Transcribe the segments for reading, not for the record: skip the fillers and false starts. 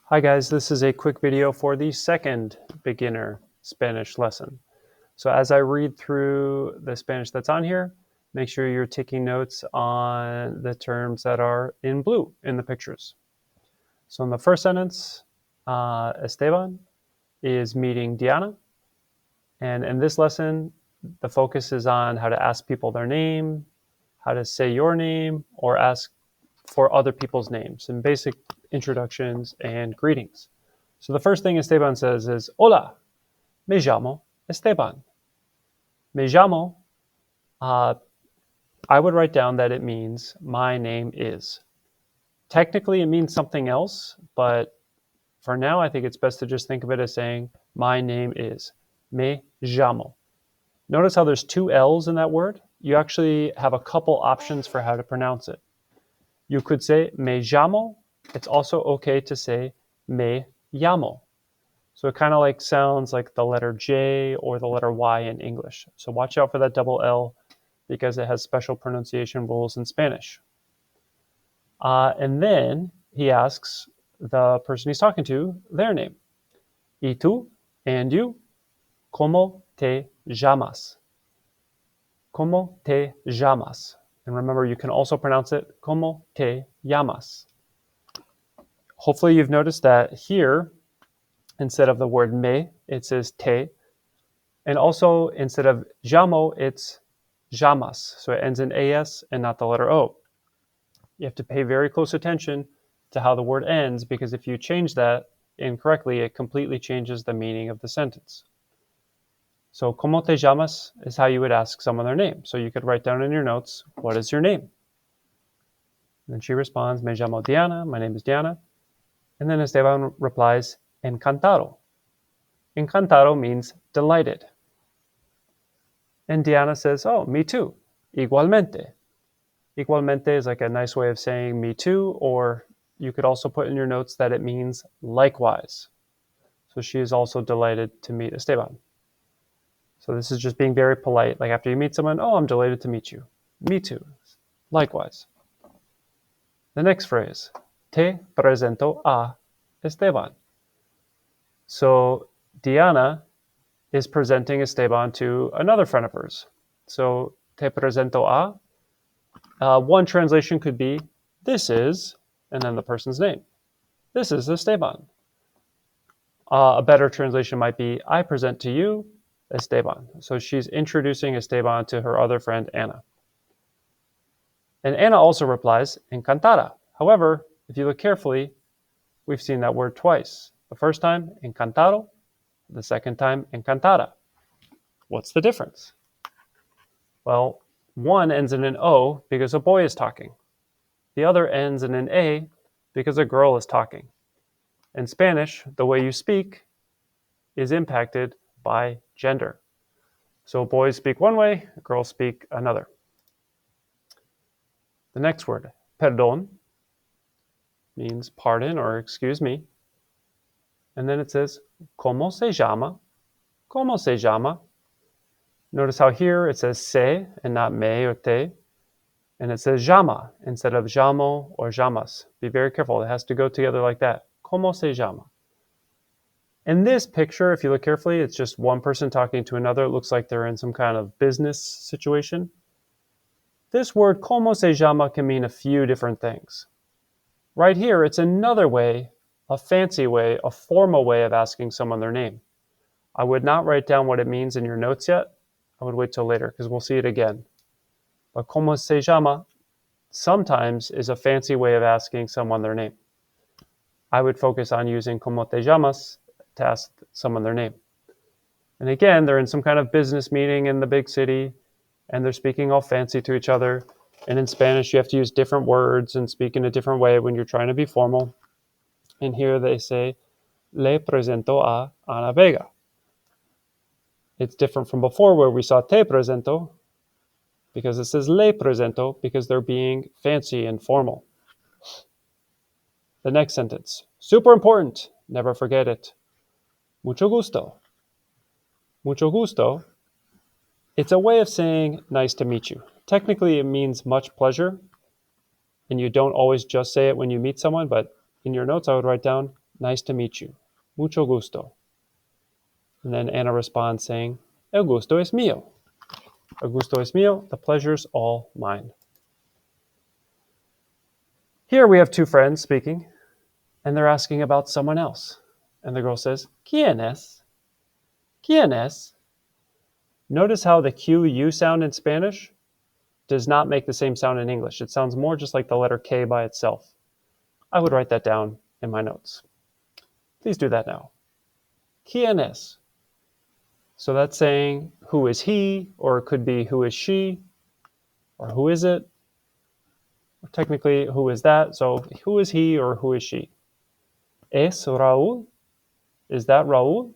Hi guys, this is a quick video for the second beginner Spanish lesson. So as I read through the Spanish that's on here, make sure you're taking notes on the terms that are in blue in the pictures. So in the first sentence, Esteban is meeting Diana. And in this lesson, the focus is on how to ask people their name, how to say your name, or ask for other people's names, and basic introductions and greetings. So the first thing Esteban says is, Hola, me llamo Esteban. Me llamo, I would write down that it means my name is. Technically, it means something else, but for now, I think it's best to just think of it as saying, my name is. Me llamo. Notice how there's two L's in that word? You actually have a couple options for how to pronounce it. You could say me llamo. It's also okay to say me llamo. So it kind of like sounds like the letter J or the letter Y in English. So watch out for that double L because it has special pronunciation rules in Spanish. And then he asks the person he's talking to their name. Y tú, and you, ¿cómo te llamas? ¿Cómo te llamas? And remember, you can also pronounce it ¿cómo te llamas? Hopefully you've noticed that here, instead of the word me, it says te. And also, instead of llamo, it's llamas. So it ends in as and not the letter O. You have to pay very close attention to how the word ends, because if you change that incorrectly, it completely changes the meaning of the sentence. So, ¿cómo te llamas? Is how you would ask someone their name. So you could write down in your notes, what is your name? And then she responds, me llamo Diana, my name is Diana. And then Esteban replies, encantado. Encantado means delighted. And Diana says, oh, me too, igualmente. Igualmente is like a nice way of saying me too, or you could also put in your notes that it means likewise. So she is also delighted to meet Esteban. So this is just being very polite. Like after you meet someone, oh, I'm delighted to meet you. Me too. Likewise. The next phrase, te presento a Esteban. So Diana is presenting Esteban to another friend of hers. So te presento a. One translation could be, this is, and then the person's name. This is Esteban. A better translation might be, I present to you Esteban. So she's introducing Esteban to her other friend, Anna. And Anna also replies, encantada. However, if you look carefully, we've seen that word twice. The first time, encantado. The second time, encantada. What's the difference? Well, one ends in an O because a boy is talking. The other ends in an A because a girl is talking. In Spanish, the way you speak is impacted by gender. So boys speak one way, girls speak another. The next word, perdón, means pardon or excuse me. And then it says, ¿cómo se llama? ¿Cómo se llama? Notice how here it says se and not me or te. And it says llama instead of llamo or llamas. Be very careful. It has to go together like that. ¿Cómo se llama? In this picture, if you look carefully, it's just one person talking to another. It looks like they're in some kind of business situation. This word ¿cómo se llama? Can mean a few different things. Right here, it's another way, a fancy way, a formal way of asking someone their name. I would not write down what it means in your notes yet. I would wait till later because we'll see it again. But ¿cómo se llama? Sometimes is a fancy way of asking someone their name. I would focus on using ¿cómo te llamas? To ask someone their name. And again, they're in some kind of business meeting in the big city, and they're speaking all fancy to each other. And in Spanish, you have to use different words and speak in a different way when you're trying to be formal. And here they say, le presento a Ana Vega. It's different from before where we saw te presento, because it says le presento, because they're being fancy and formal. The next sentence, super important, never forget it. Mucho gusto. Mucho gusto. It's a way of saying nice to meet you. Technically, it means much pleasure, and you don't always just say it when you meet someone, but in your notes, I would write down nice to meet you. Mucho gusto. And then Anna responds saying, el gusto es mío. El gusto es mío, the pleasure's all mine. Here we have two friends speaking, and they're asking about someone else. And the girl says, ¿Quién es? ¿Quién es? Notice how the QU sound in Spanish does not make the same sound in English. It sounds more just like the letter K by itself. I would write that down in my notes. Please do that now. ¿Quién es? So that's saying, who is he? Or it could be, who is she? Or who is it? Or technically, who is that? So who is he or who is she? ¿Es Raúl? Is that Raúl?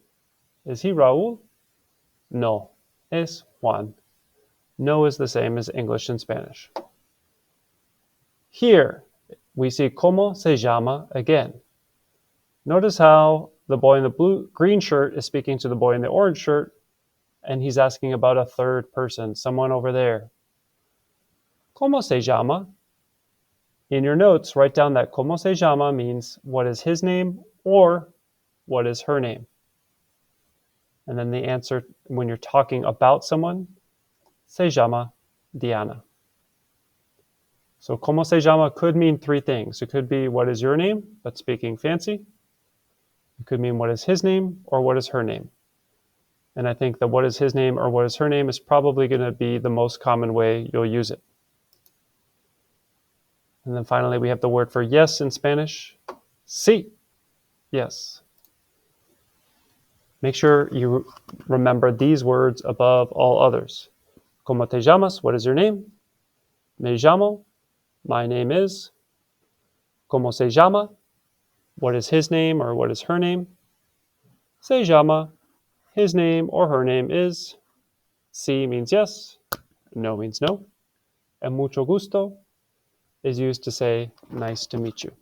Is he Raúl? No. Es Juan. No is the same as English and Spanish. Here, we see ¿Cómo se llama? Again. Notice how the boy in the green shirt is speaking to the boy in the orange shirt, and he's asking about a third person, someone over there. ¿Cómo se llama? In your notes, write down that ¿Cómo se llama? Means what is his name or what is her name. And then the answer when you're talking about someone, se llama Diana. So ¿Cómo se llama? Could mean three things. It could be what is your name, but speaking fancy. It could mean what is his name or what is her name. And I think that what is his name or what is her name is probably going to be the most common way you'll use it. And then finally, we have the word for yes in Spanish, sí, yes. Make sure you remember these words above all others. ¿Cómo te llamas? What is your name? Me llamo. My name is. ¿Cómo se llama? What is his name or what is her name? Se llama. His name or her name is. Sí means yes. No means no. And mucho gusto is used to say nice to meet you.